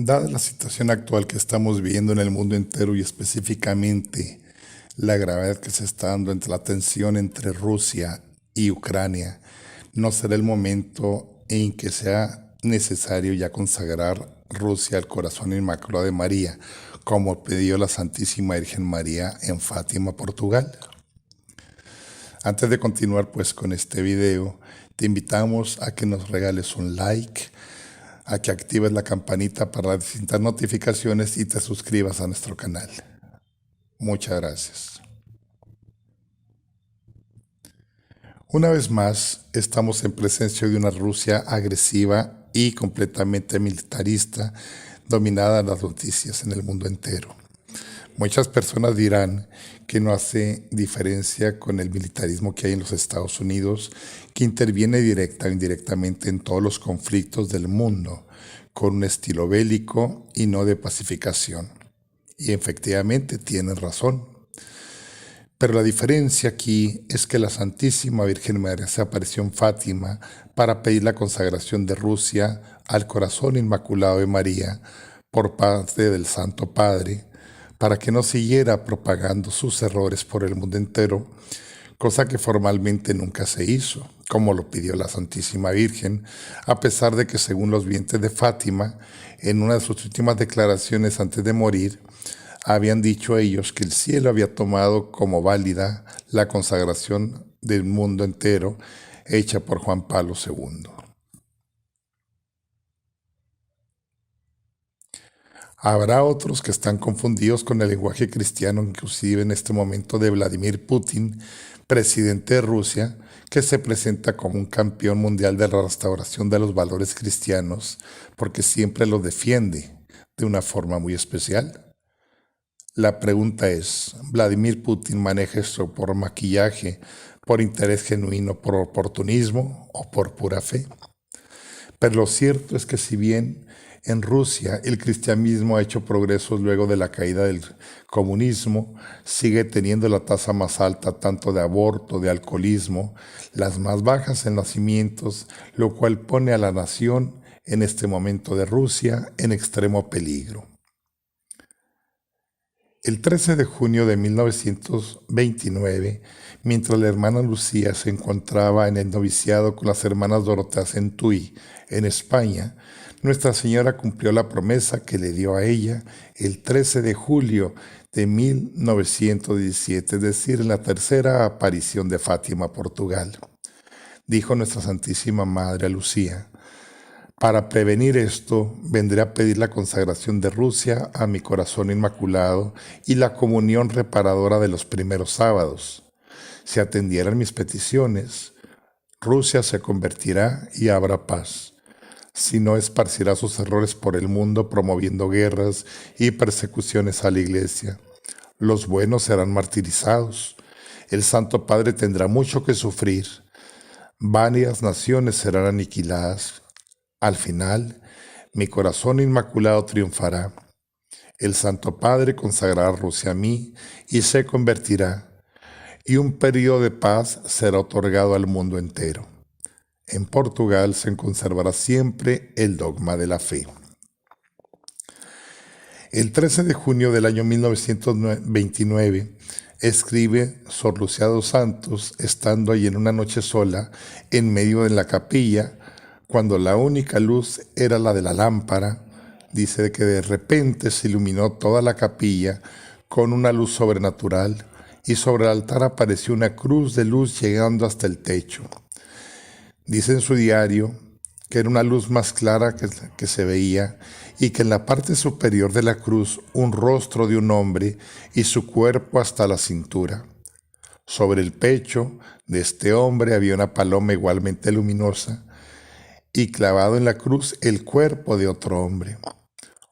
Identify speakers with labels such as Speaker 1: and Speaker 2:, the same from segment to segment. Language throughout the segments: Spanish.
Speaker 1: Dada la situación actual que estamos viviendo en el mundo entero y específicamente la gravedad que se está dando entre la tensión entre Rusia y Ucrania, no será el momento en que sea necesario ya consagrar Rusia al corazón inmaculado de María, como pidió la Santísima Virgen María en Fátima, Portugal. Antes de continuar pues con este video, te invitamos a que nos regales un like, a que actives la campanita para las distintas notificaciones y te suscribas a nuestro canal. Muchas gracias. Una vez más, estamos en presencia de una Rusia agresiva y completamente militarista, dominada en las noticias en el mundo entero. Muchas personas dirán que no hace diferencia con el militarismo que hay en los Estados Unidos, que interviene directa o indirectamente en todos los conflictos del mundo, con un estilo bélico y no de pacificación. Y efectivamente tienen razón. Pero la diferencia aquí es que la Santísima Virgen María se apareció en Fátima para pedir la consagración de Rusia al corazón inmaculado de María por parte del Santo Padre, para que no siguiera propagando sus errores por el mundo entero, cosa que formalmente nunca se hizo, como lo pidió la Santísima Virgen, a pesar de que según los videntes de Fátima, en una de sus últimas declaraciones antes de morir, habían dicho ellos que el cielo había tomado como válida la consagración del mundo entero hecha por Juan Pablo II. Habrá otros que están confundidos con el lenguaje cristiano, inclusive en este momento de Vladimir Putin, presidente de Rusia, que se presenta como un campeón mundial de la restauración de los valores cristianos, porque siempre los defiende de una forma muy especial. La pregunta es, ¿Vladimir Putin maneja esto por maquillaje, por interés genuino, por oportunismo o por pura fe? Pero lo cierto es que si bien en Rusia el cristianismo ha hecho progresos luego de la caída del comunismo, sigue teniendo la tasa más alta tanto de aborto, de alcoholismo, las más bajas en nacimientos, lo cual pone a la nación en este momento de Rusia en extremo peligro. El 13 de junio de 1929, mientras la hermana Lucía se encontraba en el noviciado con las hermanas Doroteas en Tui, en España, Nuestra Señora cumplió la promesa que le dio a ella el 13 de julio de 1917, es decir, en la tercera aparición de Fátima, Portugal. Dijo Nuestra Santísima Madre a Lucía: para prevenir esto, vendré a pedir la consagración de Rusia a mi corazón inmaculado y la comunión reparadora de los primeros sábados. Si atendieran mis peticiones, Rusia se convertirá y habrá paz. Si no, esparcirá sus errores por el mundo promoviendo guerras y persecuciones a la Iglesia. Los buenos serán martirizados. El Santo Padre tendrá mucho que sufrir. Varias naciones serán aniquiladas. Al final, mi corazón inmaculado triunfará. El Santo Padre consagrará a Rusia a mí y se convertirá, y un periodo de paz será otorgado al mundo entero. En Portugal se conservará siempre el dogma de la fe. El 13 de junio del año 1929, escribe Sor Lucía dos Santos, estando allí en una noche sola, en medio de la capilla, cuando la única luz era la de la lámpara. Dice que de repente se iluminó toda la capilla con una luz sobrenatural y sobre el altar apareció una cruz de luz llegando hasta el techo. Dice en su diario que era una luz más clara que se veía y que en la parte superior de la cruz un rostro de un hombre y su cuerpo hasta la cintura. Sobre el pecho de este hombre había una paloma igualmente luminosa y clavado en la cruz el cuerpo de otro hombre.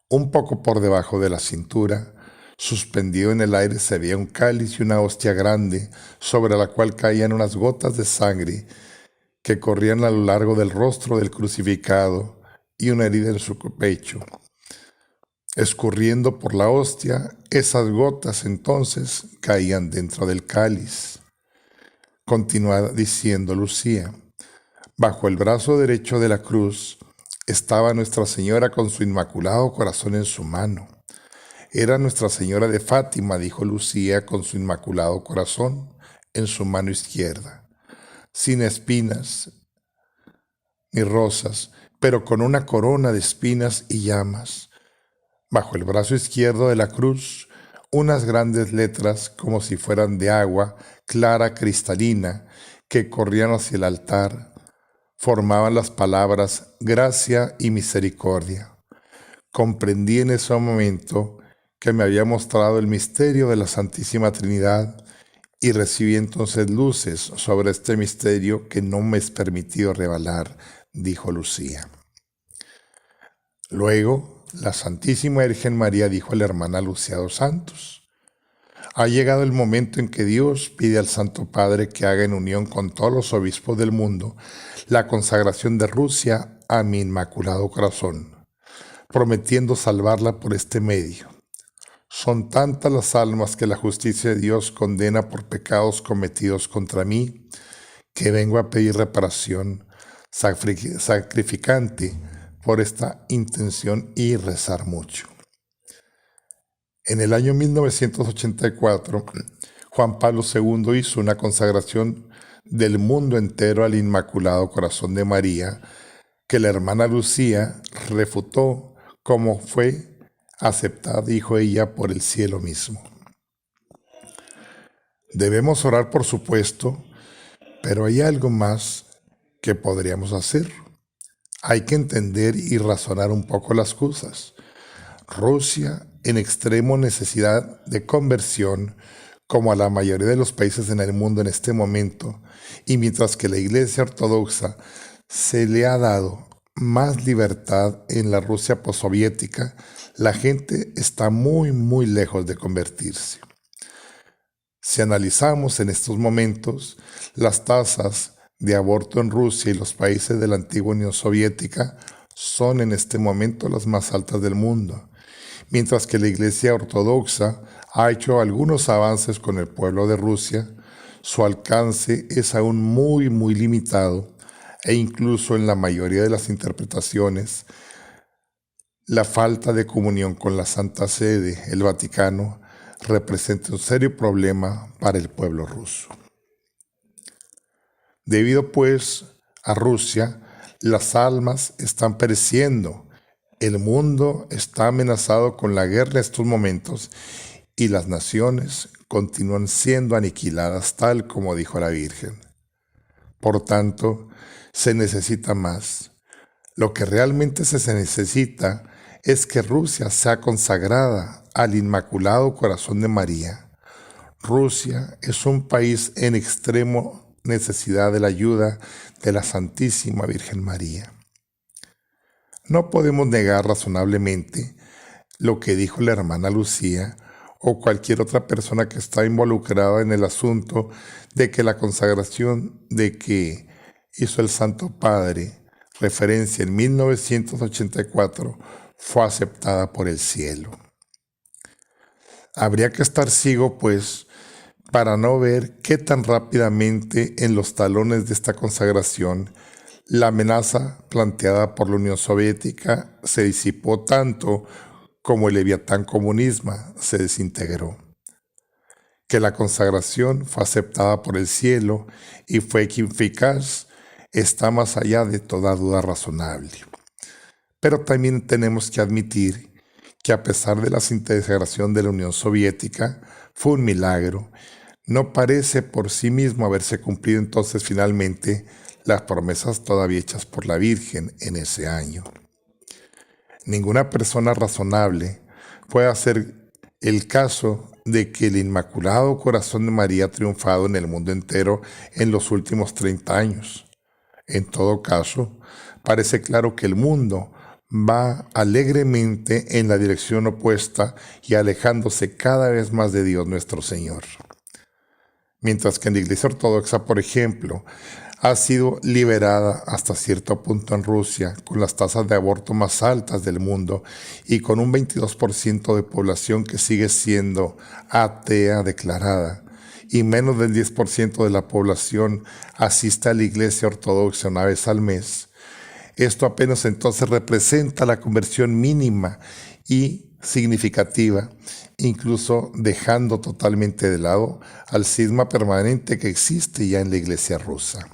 Speaker 1: Un poco por debajo de la cintura, suspendido en el aire, se veía un cáliz y una hostia grande sobre la cual caían unas gotas de sangre que corrían a lo largo del rostro del crucificado y una herida en su pecho. Escurriendo por la hostia, esas gotas entonces caían dentro del cáliz. Continúa diciendo Lucía: bajo el brazo derecho de la cruz estaba Nuestra Señora con su Inmaculado Corazón en su mano. Era Nuestra Señora de Fátima, dijo Lucía, con su Inmaculado Corazón en su mano izquierda, sin espinas ni rosas, pero con una corona de espinas y llamas. Bajo el brazo izquierdo de la cruz, unas grandes letras como si fueran de agua clara cristalina que corrían hacia el altar, formaban las palabras gracia y misericordia. Comprendí en ese momento que me había mostrado el misterio de la Santísima Trinidad y recibí entonces luces sobre este misterio que no me es permitido revelar, dijo Lucía. Luego, la Santísima Virgen María dijo a la hermana Lucía dos Santos: ha llegado el momento en que Dios pide al Santo Padre que haga en unión con todos los obispos del mundo la consagración de Rusia a mi Inmaculado Corazón, prometiendo salvarla por este medio. Son tantas las almas que la justicia de Dios condena por pecados cometidos contra mí, que vengo a pedir reparación sacrificante por esta intención y rezar mucho. En el año 1984, Juan Pablo II hizo una consagración del mundo entero al Inmaculado Corazón de María, que la hermana Lucía refutó como fue aceptada, dijo ella, por el cielo mismo. Debemos orar, por supuesto, pero hay algo más que podríamos hacer. Hay que entender y razonar un poco las cosas. Rusia, en extremo necesidad de conversión, como a la mayoría de los países en el mundo en este momento, y mientras que la Iglesia Ortodoxa se le ha dado más libertad en la Rusia postsoviética, la gente está muy lejos de convertirse. Si analizamos en estos momentos las tasas de aborto en Rusia y los países de la antigua Unión Soviética, son en este momento las más altas del mundo, mientras que la Iglesia Ortodoxa ha hecho algunos avances con el pueblo de Rusia. Su alcance es aún muy limitado, e incluso en la mayoría de las interpretaciones, la falta de comunión con la Santa Sede, el Vaticano, representa un serio problema para el pueblo ruso. Debido pues a Rusia, las almas están pereciendo, el mundo está amenazado con la guerra en estos momentos y las naciones continúan siendo aniquiladas, tal como dijo la Virgen. Por tanto, se necesita más. Lo que realmente se necesita es que Rusia sea consagrada al Inmaculado Corazón de María. Rusia es un país en extremo necesidad de la ayuda de la Santísima Virgen María. No podemos negar razonablemente lo que dijo la hermana Lucía o cualquier otra persona que está involucrada en el asunto de que la consagración de que hizo el Santo Padre referencia en 1984 fue aceptada por el cielo. Habría que estar ciego, pues, para no ver qué tan rápidamente en los talones de esta consagración la amenaza planteada por la Unión Soviética se disipó tanto como el leviatán comunismo se desintegró. Que la consagración fue aceptada por el cielo y fue eficaz está más allá de toda duda razonable. Pero también tenemos que admitir que a pesar de la desintegración de la Unión Soviética, fue un milagro. No parece por sí mismo haberse cumplido entonces finalmente las promesas todavía hechas por la Virgen en ese año. Ninguna persona razonable puede hacer el caso de que el Inmaculado Corazón de María ha triunfado en el mundo entero en los últimos 30 años. En todo caso, parece claro que el mundo va alegremente en la dirección opuesta y alejándose cada vez más de Dios nuestro Señor. Mientras que en la Iglesia Ortodoxa, por ejemplo, ha sido liberada hasta cierto punto en Rusia, con las tasas de aborto más altas del mundo y con un 22% de población que sigue siendo atea declarada, y menos del 10% de la población asiste a la Iglesia Ortodoxa una vez al mes. Esto apenas entonces representa la conversión mínima y significativa, incluso dejando totalmente de lado al cisma permanente que existe ya en la Iglesia rusa.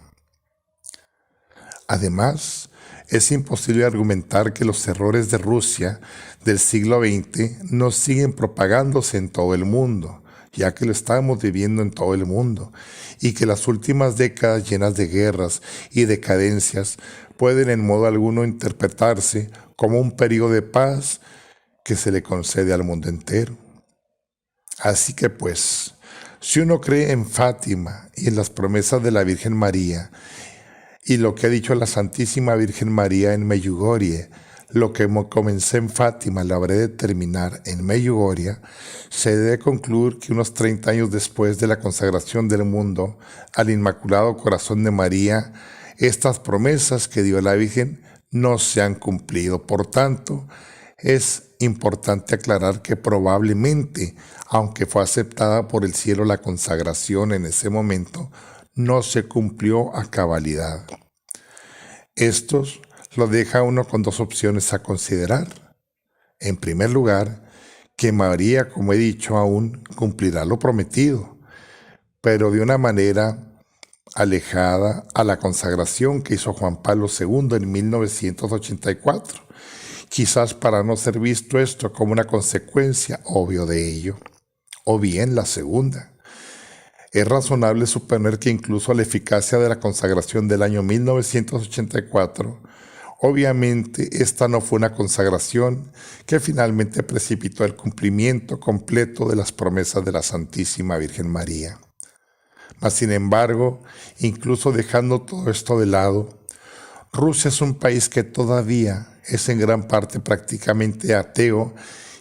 Speaker 1: Además, es imposible argumentar que los errores de Rusia del siglo XX no siguen propagándose en todo el mundo, ya que lo estamos viviendo en todo el mundo, y que las últimas décadas llenas de guerras y decadencias pueden en modo alguno interpretarse como un periodo de paz que se le concede al mundo entero. Así que pues, si uno cree en Fátima y en las promesas de la Virgen María, y lo que ha dicho la Santísima Virgen María en Medjugorje, lo que comencé en Fátima lo habré de terminar en Medjugorje, se debe concluir que unos 30 años después de la consagración del mundo al Inmaculado Corazón de María, estas promesas que dio la Virgen no se han cumplido. Por tanto, es importante aclarar que probablemente, aunque fue aceptada por el cielo la consagración en ese momento, no se cumplió a cabalidad. Estos lo deja uno con dos opciones a considerar. En primer lugar, que María, como he dicho, aún cumplirá lo prometido, pero de una manera alejada a la consagración que hizo Juan Pablo II en 1984, quizás para no ser visto esto como una consecuencia obvia de ello. O bien la segunda. Es razonable suponer que incluso la eficacia de la consagración del año 1984, obviamente esta no fue una consagración que finalmente precipitó el cumplimiento completo de las promesas de la Santísima Virgen María. Mas sin embargo, incluso dejando todo esto de lado, Rusia es un país que todavía es en gran parte prácticamente ateo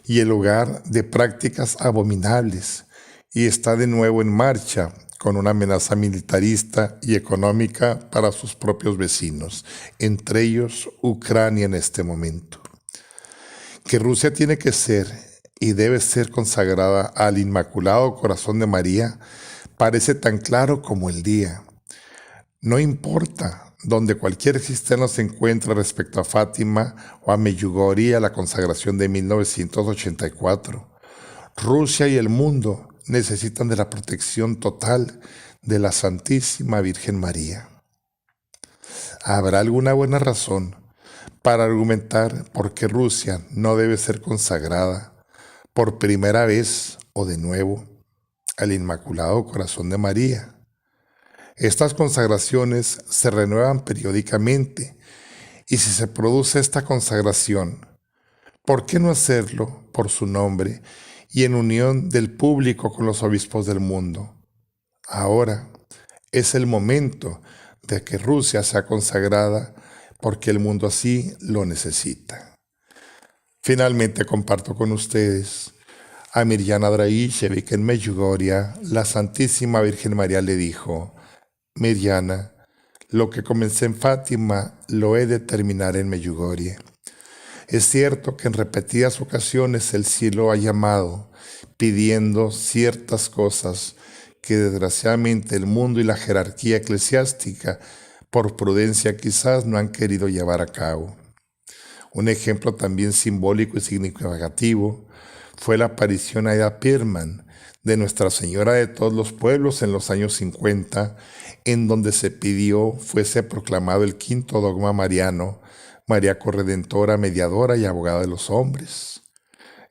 Speaker 1: y el hogar de prácticas abominables, y está de nuevo en marcha con una amenaza militarista y económica para sus propios vecinos, entre ellos Ucrania en este momento. Que Rusia tiene que ser y debe ser consagrada al Inmaculado Corazón de María parece tan claro como el día. No importa donde cualquier cristiano se encuentre respecto a Fátima o a Medjugorje a la consagración de 1984. Rusia y el mundo necesitan de la protección total de la Santísima Virgen María. ¿Habrá alguna buena razón para argumentar por qué Rusia no debe ser consagrada por primera vez o de nuevo al Inmaculado Corazón de María? Estas consagraciones se renuevan periódicamente, y si se produce esta consagración, ¿por qué no hacerlo por su nombre y en unión del público con los obispos del mundo? Ahora es el momento de que Rusia sea consagrada porque el mundo así lo necesita. Finalmente comparto con ustedes a Mirjana Dragicevic en Medjugorje. La Santísima Virgen María le dijo: Mirjana, lo que comencé en Fátima lo he de terminar en Medjugorje. Es cierto que en repetidas ocasiones el cielo ha llamado, pidiendo ciertas cosas que desgraciadamente el mundo y la jerarquía eclesiástica, por prudencia quizás, no han querido llevar a cabo. Un ejemplo también simbólico y significativo fue la aparición a Ida Pearlman de Nuestra Señora de todos los pueblos en los años 50, en donde se pidió fuese proclamado el quinto dogma mariano: María corredentora, mediadora y abogada de los hombres.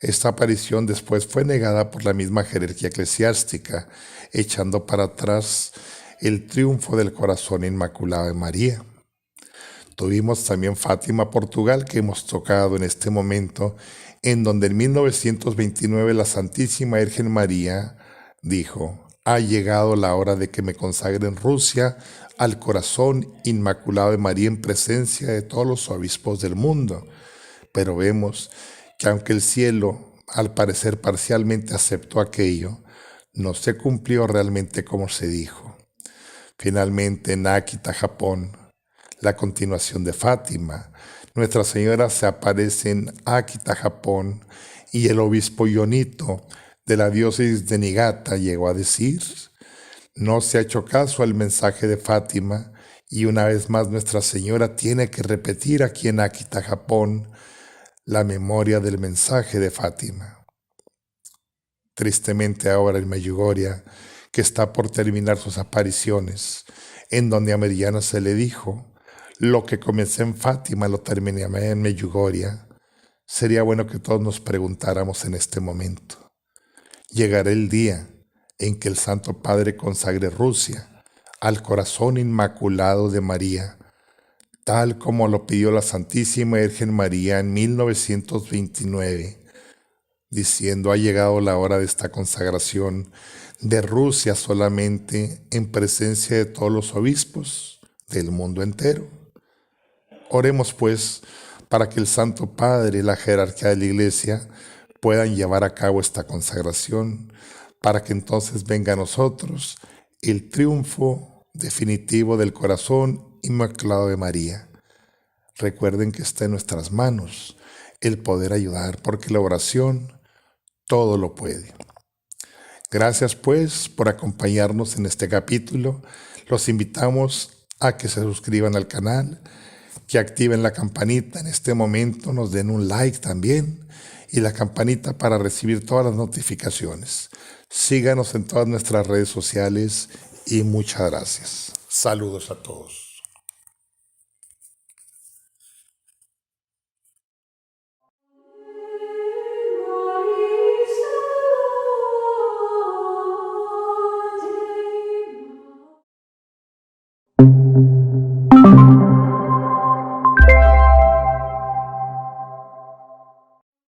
Speaker 1: Esta aparición después fue negada por la misma jerarquía eclesiástica, echando para atrás el triunfo del corazón inmaculado de María. Tuvimos también Fátima, Portugal, que hemos tocado en este momento, en donde en 1929 la Santísima Virgen María dijo: ha llegado la hora de que me consagre en Rusia al corazón inmaculado de María en presencia de todos los obispos del mundo. Pero vemos que aunque el cielo, al parecer parcialmente aceptó aquello, no se cumplió realmente como se dijo. Finalmente, en Akita, Japón, la continuación de Fátima, Nuestra Señora se aparece en Akita, Japón, y el obispo Yonito de la diócesis de Niigata llegó a decir: no se ha hecho caso al mensaje de Fátima Y una vez más Nuestra Señora tiene que repetir aquí en Akita, Japón, la memoria del mensaje de Fátima. Tristemente ahora en Medjugorje, que está por terminar sus apariciones, en donde a Meriana se le dijo, lo que comencé en Fátima lo terminé en Medjugorje, sería bueno que todos nos preguntáramos en este momento. ¿Llegará el día en que el Santo Padre consagre Rusia al corazón inmaculado de María, tal como lo pidió la Santísima Virgen María en 1929, diciendo: ha llegado la hora de esta consagración de Rusia solamente en presencia de todos los obispos del mundo entero? Oremos pues para que el Santo Padre y la jerarquía de la Iglesia puedan llevar a cabo esta consagración, para que entonces venga a nosotros el triunfo definitivo del corazón inmaculado de María. Recuerden que está en nuestras manos el poder ayudar, porque la oración todo lo puede. Gracias pues por acompañarnos en este capítulo. Los invitamos a que se suscriban al canal, que activen la campanita en este momento, nos den un like también y la campanita para recibir todas las notificaciones. Síganos en todas nuestras redes sociales y muchas gracias. Saludos a todos.